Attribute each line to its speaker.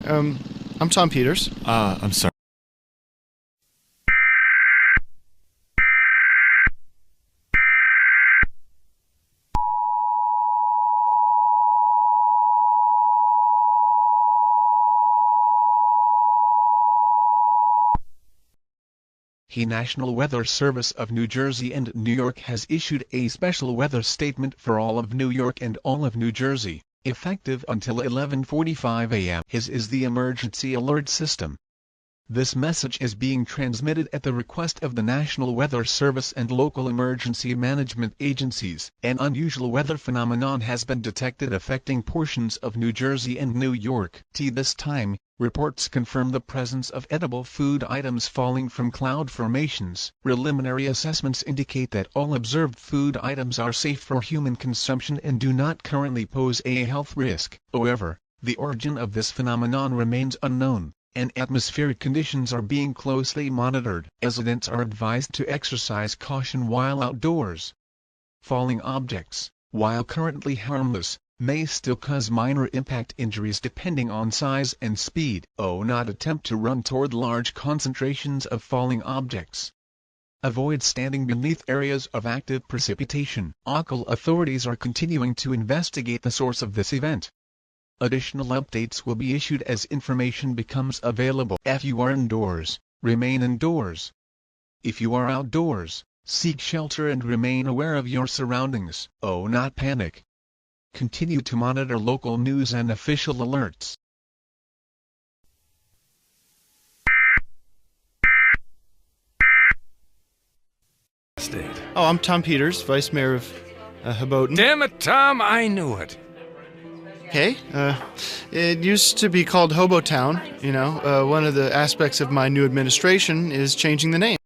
Speaker 1: I'm Tom Peters.
Speaker 2: I'm sorry.
Speaker 3: The National Weather Service of New Jersey and New York has issued a special weather statement for all of New York and all of New Jersey, effective until 11:45 a.m. His is the emergency alert system. This message is being transmitted at the request of the National Weather Service and local emergency management agencies. An unusual weather phenomenon has been detected affecting portions of New Jersey and New York. This time, reports confirm the presence of edible food items falling from cloud formations. Preliminary assessments indicate that all observed food items are safe for human consumption and do not currently pose a health risk. However, the origin of this phenomenon remains unknown, and atmospheric conditions are being closely monitored. Residents are advised to exercise caution while outdoors. Falling objects, while currently harmless, may still cause minor impact injuries depending on size and speed. Not attempt to run toward large concentrations of falling objects. Avoid standing beneath areas of active precipitation. Local authorities are continuing to investigate the source of this event. Additional updates will be issued as information becomes available. If you are indoors, remain indoors. If you are outdoors, seek shelter and remain aware of your surroundings. Not panic. Continue to monitor local news and official alerts.
Speaker 1: I'm Tom Peters, Vice Mayor of Hoboken.
Speaker 4: Damn it, Tom, I knew it.
Speaker 1: Okay, it used to be called Hobotown. One of the aspects of my new administration is changing the name.